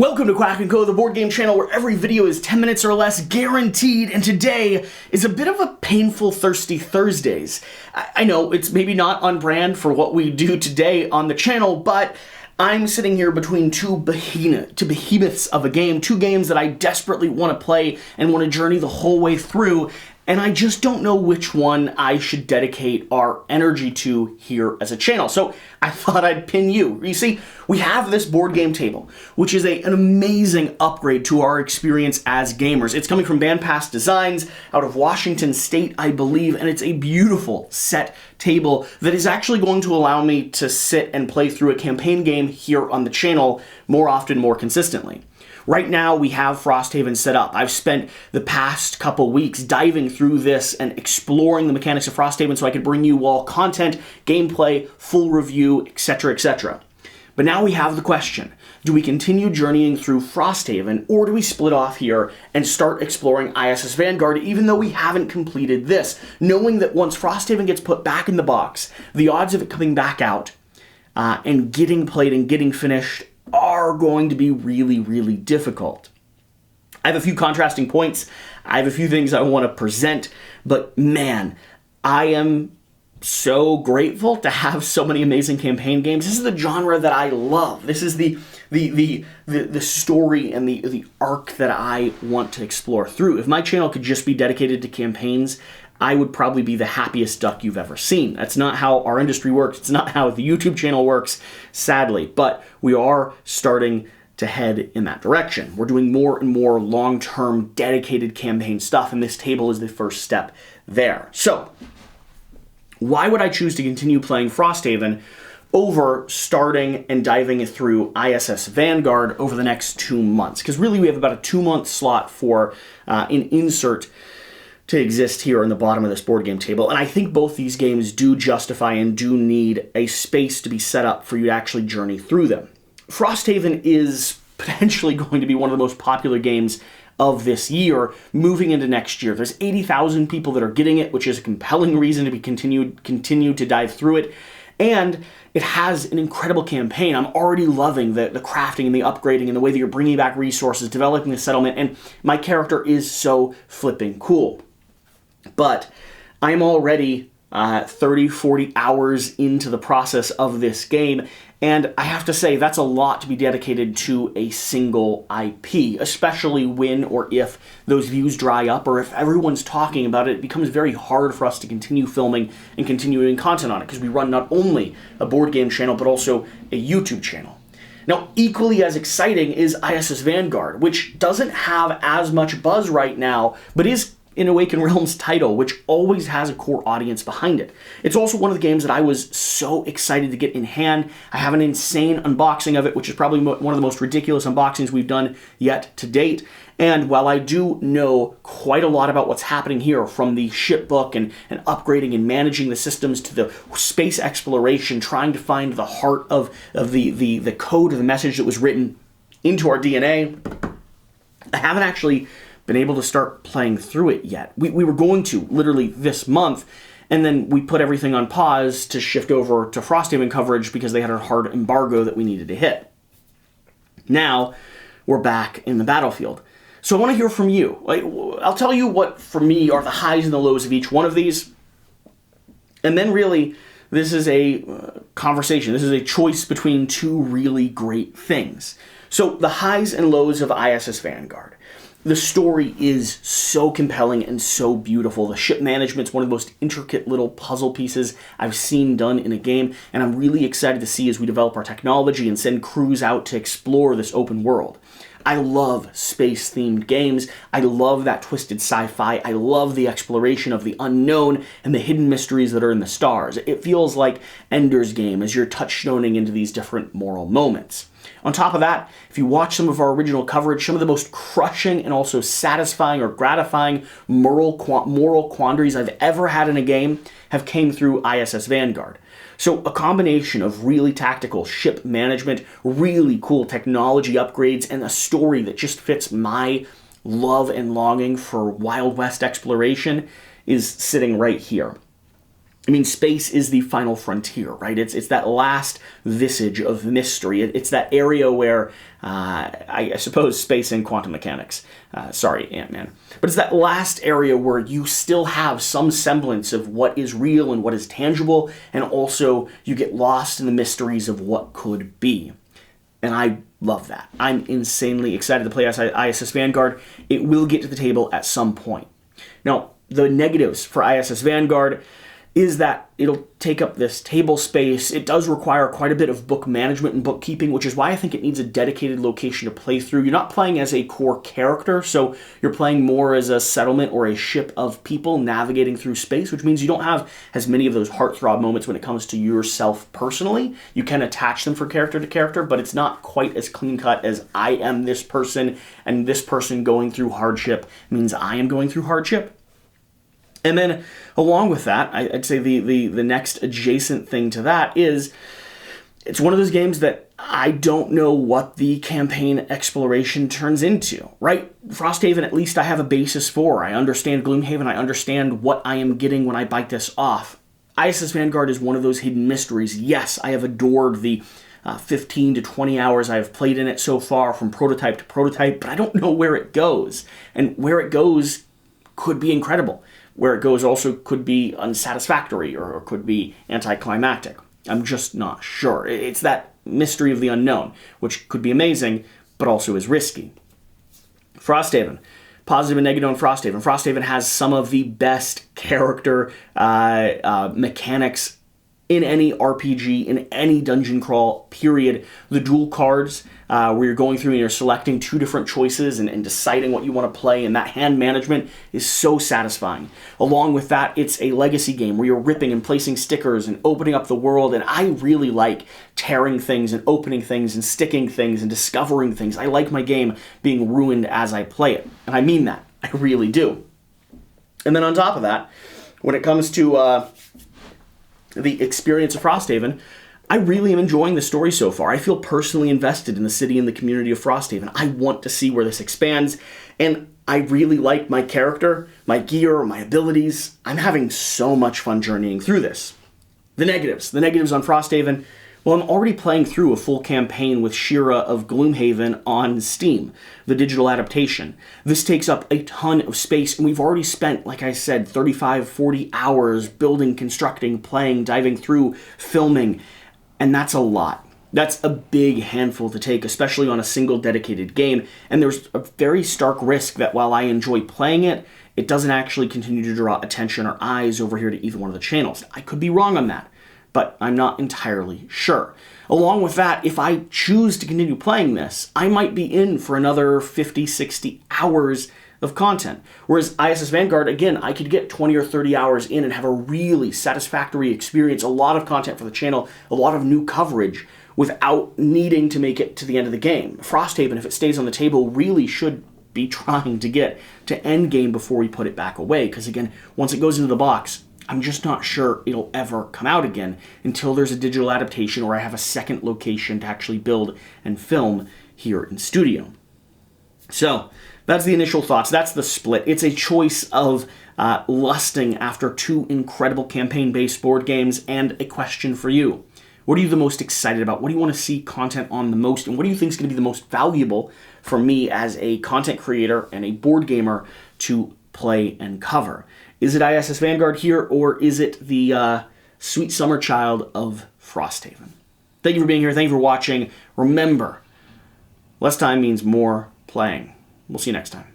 Welcome to Quack Co, the board game channel where every video is 10 minutes or less guaranteed, and today is a bit of a painful Thirsty Thursdays. I know it's maybe not on brand for what we do today on the channel, but I'm sitting here between two behemoths of a game, two games that I desperately want to play and want to journey the whole way through, and I just don't know which one I should dedicate our energy to here as a channel. So I thought I'd pin you. You see, we have this board game table, which is an amazing upgrade to our experience as gamers. It's coming from Bandpass Designs out of Washington State, I believe, and it's a beautiful set table that is actually going to allow me to sit and play through a campaign game here on the channel more often, more consistently. Right now, we have Frosthaven set up. I've spent the past couple weeks diving through this and exploring the mechanics of Frosthaven so I could bring you all content, gameplay, full review, etc., etc. But now we have the question, do we continue journeying through Frosthaven, or do we split off here and start exploring ISS Vanguard even though we haven't completed this, knowing that once Frosthaven gets put back in the box, the odds of it coming back out and getting played and getting finished are going to be really, really difficult. I have a few contrasting points. I have a few things I want to present, but man, I am so grateful to have so many amazing campaign games. This is the genre that I love. This is the story and the arc that I want to explore through. If my channel could just be dedicated to campaigns, I would probably be the happiest duck you've ever seen. That's not how our industry works. It's not how the YouTube channel works, sadly. But we are starting to head in that direction. We're doing more and more long-term dedicated campaign stuff, and this table is the first step there. So, why would I choose to continue playing Frosthaven over starting and diving through ISS Vanguard over the next 2 months? Because really we have about a 2-month slot for an insert to exist here on the bottom of this board game table. And I think both these games do justify and do need a space to be set up for you to actually journey through them. Frosthaven is potentially going to be one of the most popular games of this year moving into next year. There's 80,000 people that are getting it, which is a compelling reason to be continue to dive through it. And it has an incredible campaign. I'm already loving the crafting and the upgrading and the way that you're bringing back resources, developing the settlement, and my character is so flipping cool. But I'm already 30, 40 hours into the process of this game, and I have to say that's a lot to be dedicated to a single IP, especially when or if those views dry up or if everyone's talking about it. It becomes very hard for us to continue filming and continuing content on it because we run not only a board game channel but also a YouTube channel. Now, equally as exciting is ISS Vanguard, which doesn't have as much buzz right now, but is in Awaken Realms title, which always has a core audience behind it. It's also one of the games that I was so excited to get in hand. I have an insane unboxing of it, which is probably one of the most ridiculous unboxings we've done yet to date. And while I do know quite a lot about what's happening here, from the ship book and upgrading and managing the systems to the space exploration, trying to find the heart of the code of the message that was written into our DNA, I haven't actually been able to start playing through it yet. We were going to literally this month, and then we put everything on pause to shift over to Frosthaven coverage because they had a hard embargo that we needed to hit. Now we're back in the battlefield. So I want to hear from you. I'll tell you what for me are the highs and the lows of each one of these, and then really this is a conversation. This is a choice between two really great things. So the highs and lows of ISS Vanguard. The story is so compelling and so beautiful. The ship management's one of the most intricate little puzzle pieces I've seen done in a game, and I'm really excited to see as we develop our technology and send crews out to explore this open world. I love space-themed games. I love that twisted sci-fi. I love the exploration of the unknown and the hidden mysteries that are in the stars. It feels like Ender's Game as you're touchstoning into these different moral moments. On top of that, if you watch some of our original coverage, some of the most crushing and also satisfying or gratifying moral quandaries I've ever had in a game have came through ISS Vanguard. So a combination of really tactical ship management, really cool technology upgrades, and a story that just fits my love and longing for Wild West exploration is sitting right here. I mean, space is the final frontier, right? It's that last visage of mystery. It's that area where, I suppose, space and quantum mechanics. Sorry, Ant-Man. But it's that last area where you still have some semblance of what is real and what is tangible, and also you get lost in the mysteries of what could be. And I love that. I'm insanely excited to play ISS Vanguard. It will get to the table at some point. Now, the negatives for ISS Vanguard is that it'll take up this table space. It does require quite a bit of book management and bookkeeping, which is why I think it needs a dedicated location to play through. You're not playing as a core character, so you're playing more as a settlement or a ship of people navigating through space, which means you don't have as many of those heartthrob moments when it comes to yourself personally. You can attach them from character to character, but it's not quite as clean-cut as I am this person, and this person going through hardship means I am going through hardship. And then, along with that, I'd say the next adjacent thing to that is it's one of those games that I don't know what the campaign exploration turns into, right? Frosthaven, at least I have a basis for. I understand Gloomhaven. I understand what I am getting when I bite this off. ISS Vanguard is one of those hidden mysteries. Yes, I have adored the 15 to 20 hours I have played in it so far, from prototype to prototype, but I don't know where it goes. And where it goes could be incredible. Where it goes also could be unsatisfactory or could be anticlimactic. I'm just not sure. It's that mystery of the unknown, which could be amazing, but also is risky. Frosthaven. Positive and negative on Frosthaven. Frosthaven has some of the best character mechanics in any RPG, in any dungeon crawl, period. The dual cards, where you're going through and you're selecting two different choices and deciding what you want to play, and that hand management is so satisfying. Along with that, it's a legacy game where you're ripping and placing stickers and opening up the world, and I really like tearing things and opening things and sticking things and discovering things. I like my game being ruined as I play it, and I mean that. I really do. And then on top of that, when it comes to the experience of Frosthaven, I really am enjoying the story so far. I feel personally invested in the city and the community of Frosthaven. I want to see where this expands, and I really like my character, my gear, my abilities. I'm having so much fun journeying through this. The negatives on Frosthaven. Well, I'm already playing through a full campaign with Shira of Gloomhaven on Steam, the digital adaptation. This takes up a ton of space, and we've already spent, like I said, 35, 40 hours building, constructing, playing, diving through, filming, and that's a lot. That's a big handful to take, especially on a single dedicated game, and there's a very stark risk that while I enjoy playing it, it doesn't actually continue to draw attention or eyes over here to either one of the channels. I could be wrong on that, but I'm not entirely sure. Along with that, if I choose to continue playing this, I might be in for another 50, 60 hours of content. Whereas ISS Vanguard, again, I could get 20 or 30 hours in and have a really satisfactory experience, a lot of content for the channel, a lot of new coverage, without needing to make it to the end of the game. Frosthaven, if it stays on the table, really should be trying to get to endgame before we put it back away, because again, once it goes into the box, I'm just not sure it'll ever come out again until there's a digital adaptation or I have a second location to actually build and film here in studio. So, that's the initial thoughts. That's the split. It's a choice of lusting after two incredible campaign-based board games and a question for you. What are you the most excited about? What do you want to see content on the most? And what do you think is going to be the most valuable for me as a content creator and a board gamer to play and cover? Is it ISS Vanguard here, or is it the sweet summer child of Frosthaven? Thank you for being here. Thank you for watching. Remember, less time means more playing. We'll see you next time.